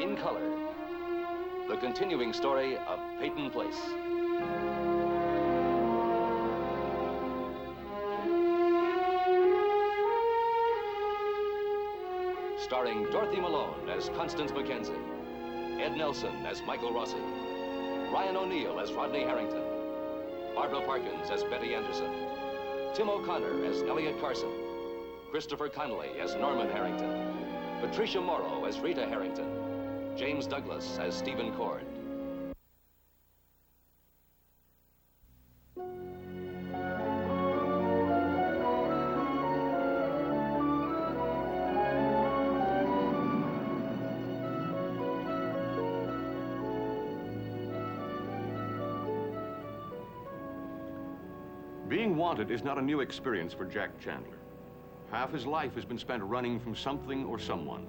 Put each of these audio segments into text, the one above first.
in color. The continuing story of Peyton Place. Starring Dorothy Malone as Constance Mackenzie, Ed Nelson as Michael Rossi, Ryan O'Neal as Rodney Harrington, Barbara Parkins as Betty Anderson, Tim O'Connor as Elliot Carson, Christopher Connolly as Norman Harrington, Patricia Morrow as Rita Harrington, James Douglas as Stephen Cord. Being wanted is not a new experience for Jack Chandler. Half his life has been spent running from something or someone.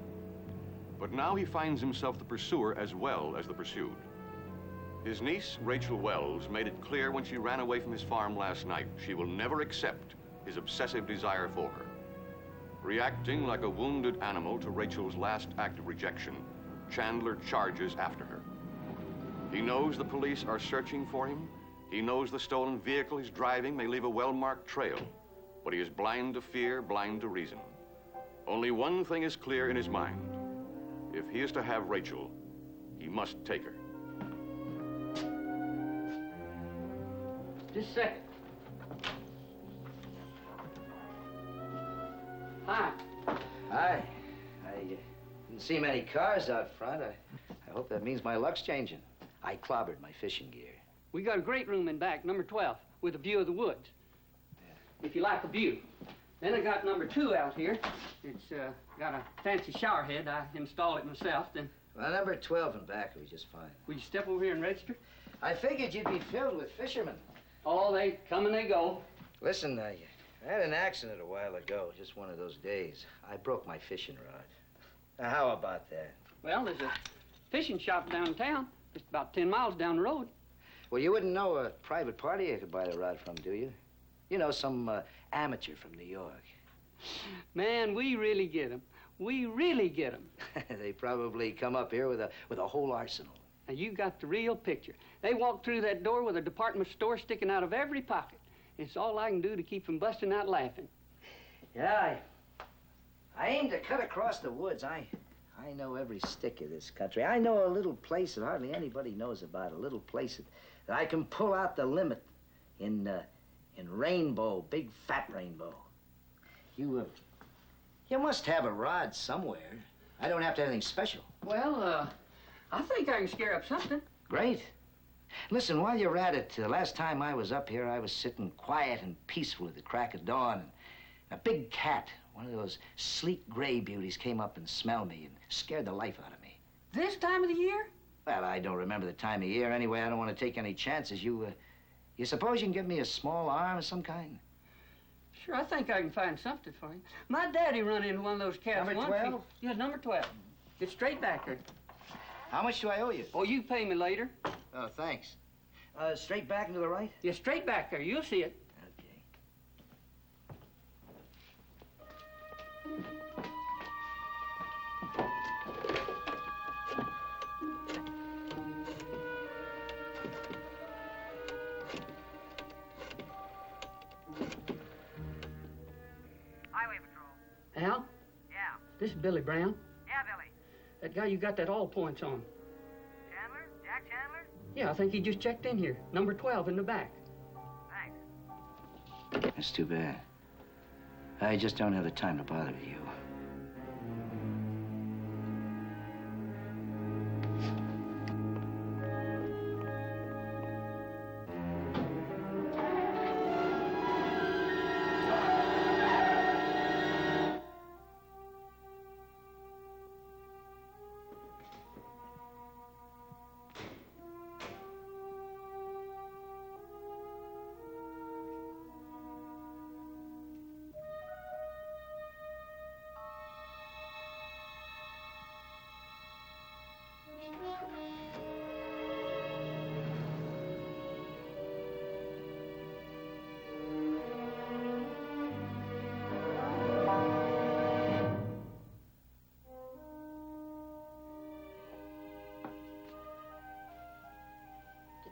But now he finds himself the pursuer as well as the pursued. His niece, Rachel Wells, made it clear when she ran away from his farm last night she will never accept his obsessive desire for her. Reacting like a wounded animal to Rachel's last act of rejection, Chandler charges after her. He knows the police are searching for him. He knows the stolen vehicle he's driving may leave a well-marked trail, but he is blind to fear, blind to reason. Only one thing is clear in his mind. If he is to have Rachel, he must take her. Just a second. Hi. Hi. I didn't see many cars out front. I hope that means my luck's changing. I clobbered my fishing gear. We got a great room in back, number 12, with a view of the woods. Yeah. If you like a view. Then I got number 2 out here. It's got a fancy shower head. I installed it myself. Then. Well, number 12 in back will be just fine. Will you step over here and register? I figured you'd be filled with fishermen. Oh, they come and they go. Listen, I had an accident a while ago, just one of those days. I broke my fishing rod. Now, how about that? Well, there's a fishing shop downtown, just about 10 miles down the road. Well, you wouldn't know a private party I could buy the rod from, do you? You know, some amateur from New York. Man, we really get 'em. We really get 'em. They probably come up here with a whole arsenal. Now, you got the real picture. They walk through that door with a department store sticking out of every pocket. It's all I can do to keep from busting out laughing. Yeah, I aim to cut across the woods. I know every stick of this country. I know a little place that hardly anybody knows about, a little place that I can pull out the limit in Rainbow, big fat Rainbow. You must have a rod somewhere. I don't have to have anything special. Well, I think I can scare up something. Great. Listen, while you're at it, last time I was up here, I was sitting quiet and peaceful at the crack of dawn, and a big cat, one of those sleek gray beauties, came up and smelled me and scared the life out of me. This time of the year? Well, I don't remember the time of year. Anyway, I don't want to take any chances. You suppose you can give me a small arm of some kind? Sure, I think I can find something for you. My daddy run into one of those cats Number once. 12? Yeah, number 12. It's straight back there. How much do I owe you? Oh, you pay me later. Oh, thanks. Straight back and to the right? Yeah, straight back there. You'll see it. Okay. Highway Patrol. Al? Yeah. This is Billy Brown. Yeah, Billy. That guy you got that all points on. Chandler? Jack Chandler? Yeah, I think he just checked in here. Number 12 in the back. Thanks. That's too bad. I just don't have the time to bother you.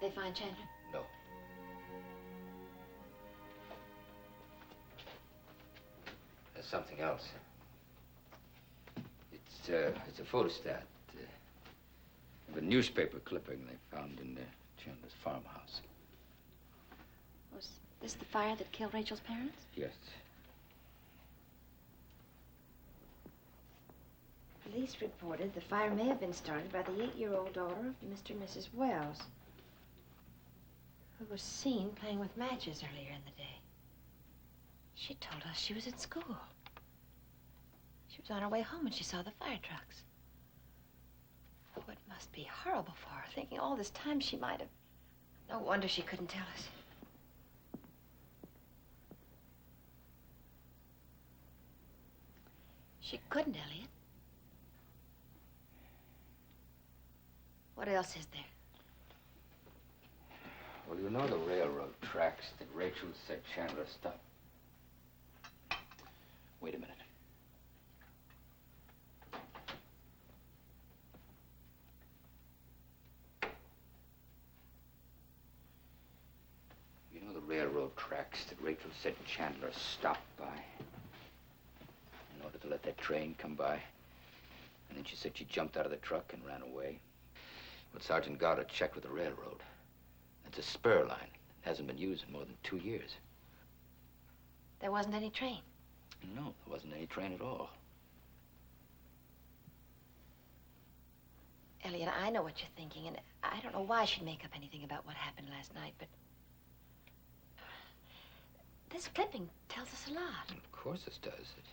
Did they find Chandler? No. There's something else. It's a photostat of a newspaper clipping they found in Chandler's farmhouse. Was this the fire that killed Rachel's parents? Yes. Police reported the fire may have been started by the 8-year-old daughter of Mr. and Mrs. Wells, who was seen playing with matches earlier in the day. She told us she was at school. She was on her way home when she saw the fire trucks. Oh, it must be horrible for her, thinking all this time she might have... No wonder she couldn't tell us. She couldn't, Elliot. What else is there? Well, you know the railroad tracks that Rachel said Chandler stopped. Wait a minute. You know the railroad tracks that Rachel said Chandler stopped by in order to let that train come by? And then she said she jumped out of the truck and ran away. But Sergeant Gowda checked with the railroad. It's a spur line. It hasn't been used in more than 2 years. There wasn't any train. No, there wasn't any train at all. Elliot, I know what you're thinking, and I don't know why she'd make up anything about what happened last night, but... this clipping tells us a lot. Of course it does. It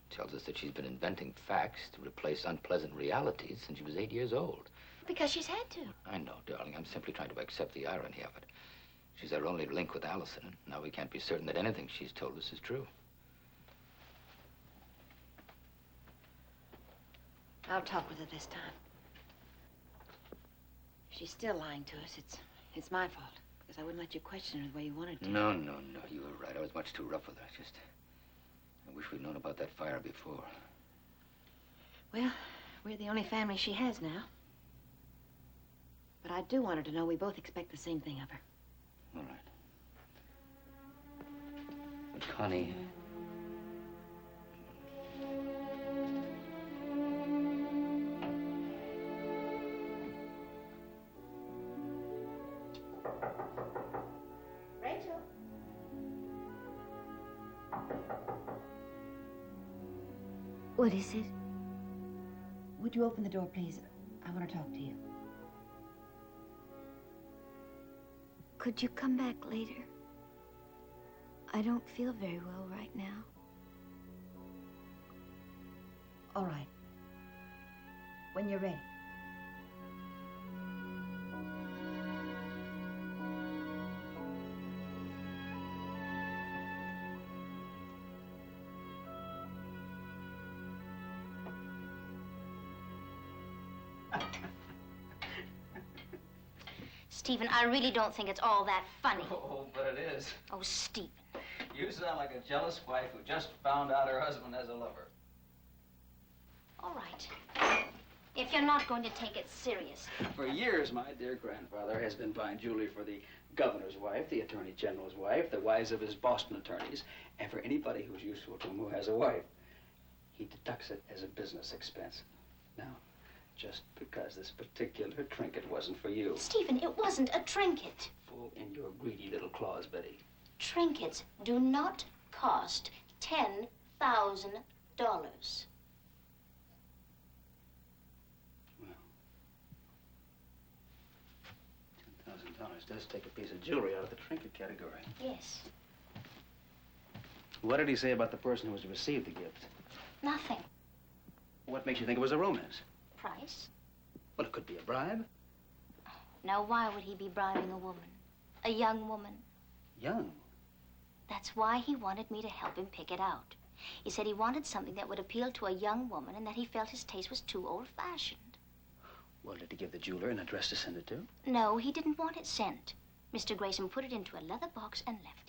tells us that she's been inventing facts to replace unpleasant realities since she was 8 years old. Because she's had to. I know, darling. I'm simply trying to accept the irony of it. She's our only link with Allison, and now we can't be certain that anything she's told us is true. I'll talk with her this time. If she's still lying to us, it's my fault. Because I wouldn't let you question her the way you wanted to. No. You were right. I was much too rough with her. I wish we'd known about that fire before. Well, we're the only family she has now. But I do want her to know we both expect the same thing of her. All right. But, Connie... Rachel? What is it? Would you open the door, please? I want to talk to you. Could you come back later? I don't feel very well right now. All right. When you're ready. Stephen, I really don't think it's all that funny. Oh, but it is. Oh, Stephen. You sound like a jealous wife who just found out her husband has a lover. All right. If you're not going to take it serious. For years, my dear grandfather has been buying jewelry for the governor's wife, the attorney general's wife, the wives of his Boston attorneys, and for anybody who's useful to him who has a wife. He deducts it as a business expense. Now, just because this particular trinket wasn't for you. Stephen, it wasn't a trinket. Full in your greedy little claws, Betty. Trinkets do not cost $10,000. Well, $10,000 does take a piece of jewelry out of the trinket category. Yes. What did he say about the person who was to receive the gift? Nothing. What makes you think it was a romance? Price? Well, it could be a bribe. Now, why would he be bribing a woman? A young woman? Young? That's why he wanted me to help him pick it out. He said he wanted something that would appeal to a young woman and that he felt his taste was too old-fashioned. Well, did he give the jeweler an address to send it to? No, he didn't want it sent. Mr. Grayson put it into a leather box and left it.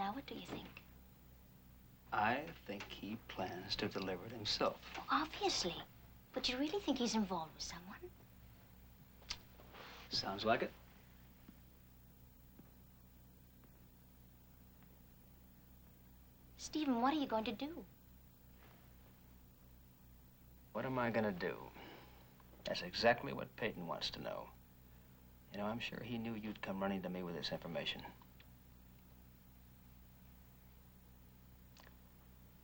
Now, what do you think? I think he plans to deliver it himself. Obviously. But you really think he's involved with someone? Sounds like it. Stephen, what are you going to do? What am I gonna do? That's exactly what Peyton wants to know. You know, I'm sure he knew you'd come running to me with this information.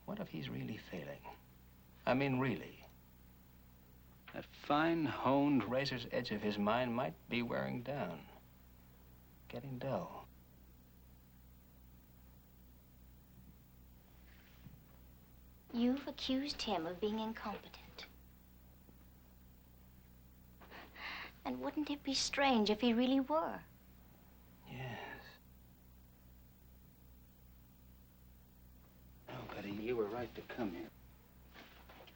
What if he's really failing? I mean, really. That fine, honed razor's edge of his mind might be wearing down, getting dull. You've accused him of being incompetent. And wouldn't it be strange if he really were? Yes. Oh, Betty, you were right to come here.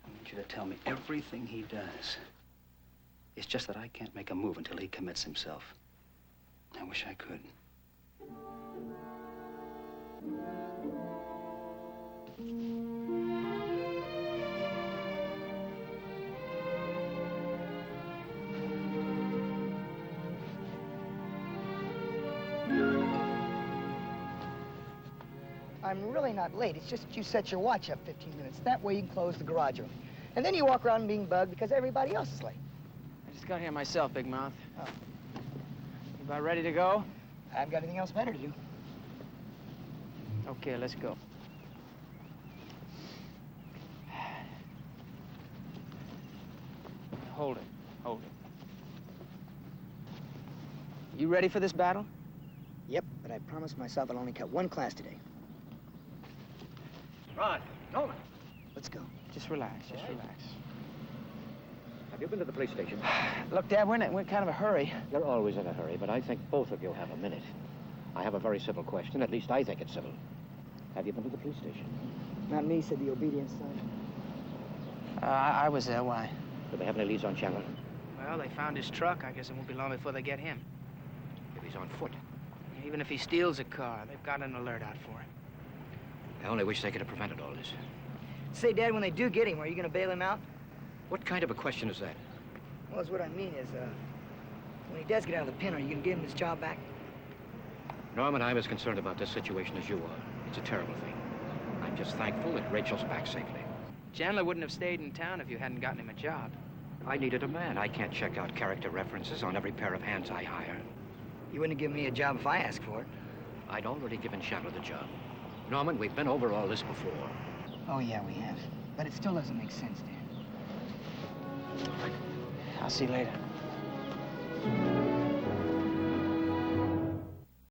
I want you to tell me everything he does. It's just that I can't make a move until he commits himself. I wish I could. I'm really not late. It's just that you set your watch up 15 minutes. That way you can close the garage room. And then you walk around being bugged because everybody else is late. I just got here myself, Big Mouth. Oh. You about ready to go? I haven't got anything else better to do. Okay, let's go. Hold it. Hold it. You ready for this battle? Yep, but I promised myself I'll only cut one class today. Ron, Norman. Let's go. Just relax, just relax. Have you been to the police station? Look, Dad, we're in kind of a hurry. You're always in a hurry, but I think both of you have a minute. I have a very civil question. At least I think it's civil. Have you been to the police station? Not me, said the obedient son. I was there. Why? Do they have any leads on Chandler? Well, they found his truck. I guess it won't be long before they get him. If he's on foot. Even if he steals a car, they've got an alert out for him. I only wish they could have prevented all this. Say, Dad, when they do get him, are you going to bail him out? What kind of a question is that? Well, that's what I mean is, when he does get out of the pen, are you going to give him his job back? Norman, I'm as concerned about this situation as you are. It's a terrible thing. I'm just thankful that Rachel's back safely. Chandler wouldn't have stayed in town if you hadn't gotten him a job. I needed a man. I can't check out character references on every pair of hands I hire. You wouldn't give me a job if I asked for it. I'd already given Chandler the job. Norman, we've been over all this before. Oh, yeah, we have. But it still doesn't make sense, Dan. I'll see you later.